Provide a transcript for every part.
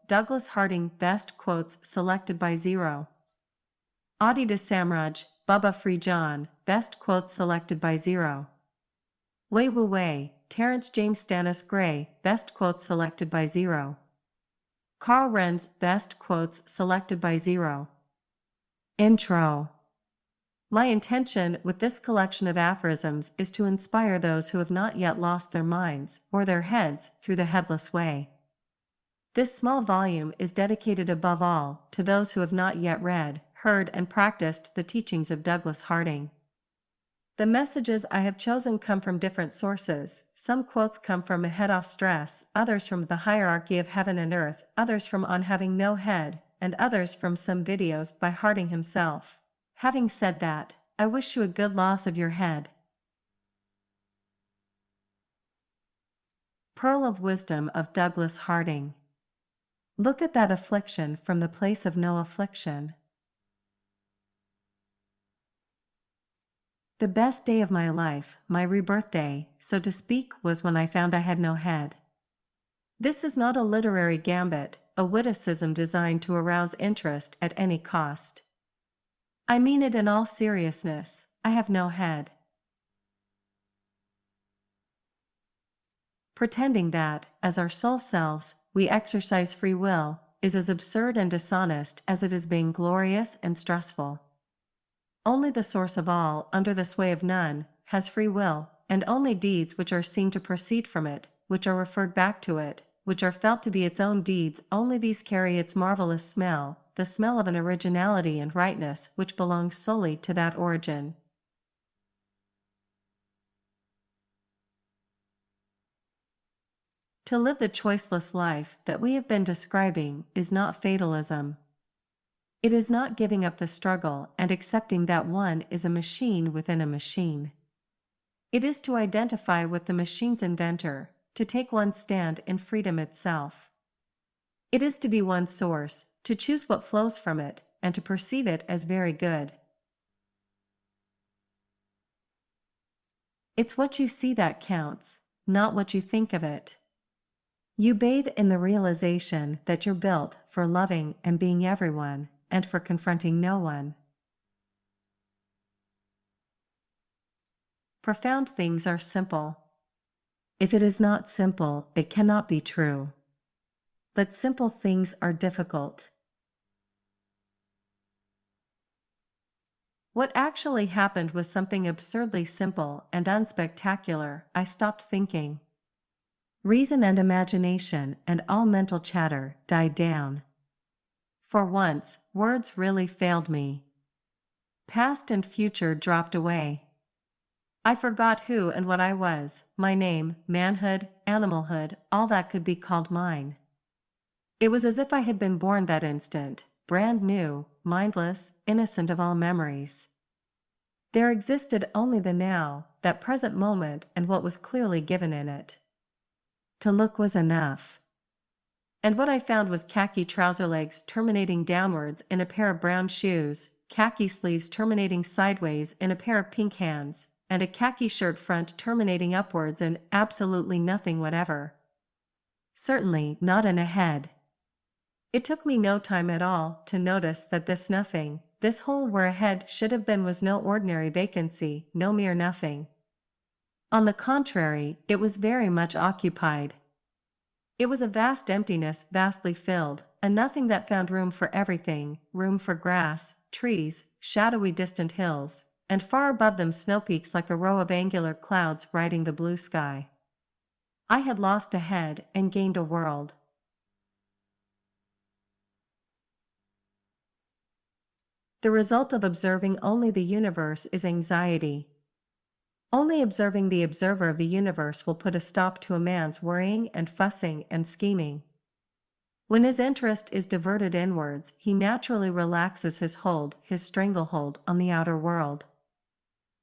Douglas Harding. Best quotes selected by Zero. Adi de Samraj, Bubba Free John. Best quotes selected by Zero. Wei Wu Wei, Terrence James Stannis Gray. Best quotes selected by Zero. Carl Renz. Best quotes selected by Zero. Intro. My intention with this collection of aphorisms is to inspire those who have not yet lost their minds or their heads through the headless way. This small volume is dedicated above all to those who have not yet read, heard, and practiced the teachings of Douglas Harding. The messages I have chosen come from different sources. Some quotes come from A Head Off Stress, others from The Hierarchy of Heaven and Earth, others from On Having No Head, and others from some videos by Harding himself. Having said that, I wish you a good loss of your head. Pearl of Wisdom of Douglas Harding. Look at that affliction from the place of no affliction. The best day of my life, my rebirth day, so to speak, was when I found I had no head. This is not a literary gambit, a witticism designed to arouse interest at any cost. I mean it in all seriousness. I have no head. Pretending that, as our soul selves, we exercise free will, is as absurd and dishonest as it is vainglorious and stressful. Only the source of all, under the sway of none, has free will, and only deeds which are seen to proceed from it, which are referred back to it, which are felt to be its own deeds, only these carry its marvelous smell, the smell of an originality and rightness which belongs solely to that origin. To live the choiceless life that we have been describing is not fatalism. It is not giving up the struggle and accepting that one is a machine within a machine. It is to identify with the machine's inventor, to take one's stand in freedom itself. It is to be one's source, to choose what flows from it, and to perceive it as very good. It's what you see that counts, not what you think of it. You bathe in the realization that you're built for loving and being everyone, and for confronting no one. Profound things are simple. If it is not simple, it cannot be true. But simple things are difficult. What actually happened was something absurdly simple and unspectacular. I stopped thinking. Reason and imagination and all mental chatter died down. For once, words really failed me. Past and future dropped away. I forgot who and what I was, my name, manhood, animalhood, all that could be called mine. It was as if I had been born that instant, brand new, mindless, innocent of all memories. There existed only the now, that present moment, and what was clearly given in it. To look was enough. And what I found was khaki trouser legs terminating downwards in a pair of brown shoes, khaki sleeves terminating sideways in a pair of pink hands, and a khaki shirt front terminating upwards in absolutely nothing whatever. Certainly not in a head. It took me no time at all to notice that this nothing, this hole where a head should have been, was no ordinary vacancy, no mere nothing. On the contrary, it was very much occupied. It was a vast emptiness, vastly filled, a nothing that found room for everything, room for grass, trees, shadowy distant hills, and far above them snowpeaks like a row of angular clouds riding the blue sky. I had lost a head and gained a world. The result of observing only the universe is anxiety. Only observing the observer of the universe will put a stop to a man's worrying and fussing and scheming. When his interest is diverted inwards, he naturally relaxes his hold, his stranglehold on the outer world.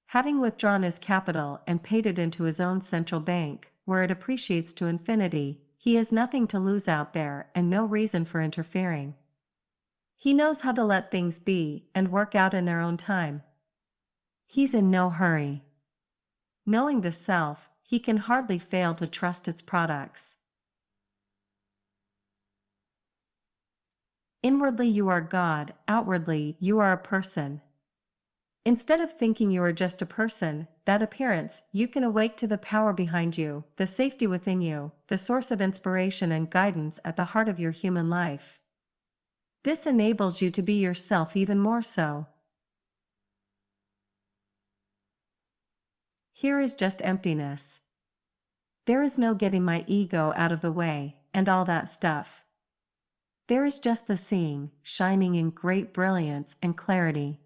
Having withdrawn his capital and paid it into his own central bank, where it appreciates to infinity, he has nothing to lose out there and no reason for interfering. He knows how to let things be and work out in their own time. He's in no hurry. Knowing the self, he can hardly fail to trust its products. Inwardly you are God, outwardly you are a person. Instead of thinking you are just a person, that appearance, you can awake to the power behind you, the safety within you, the source of inspiration and guidance at the heart of your human life. This enables you to be yourself even more so. Here is just emptiness. There is no getting my ego out of the way, and all that stuff. There is just the seeing, shining in great brilliance and clarity.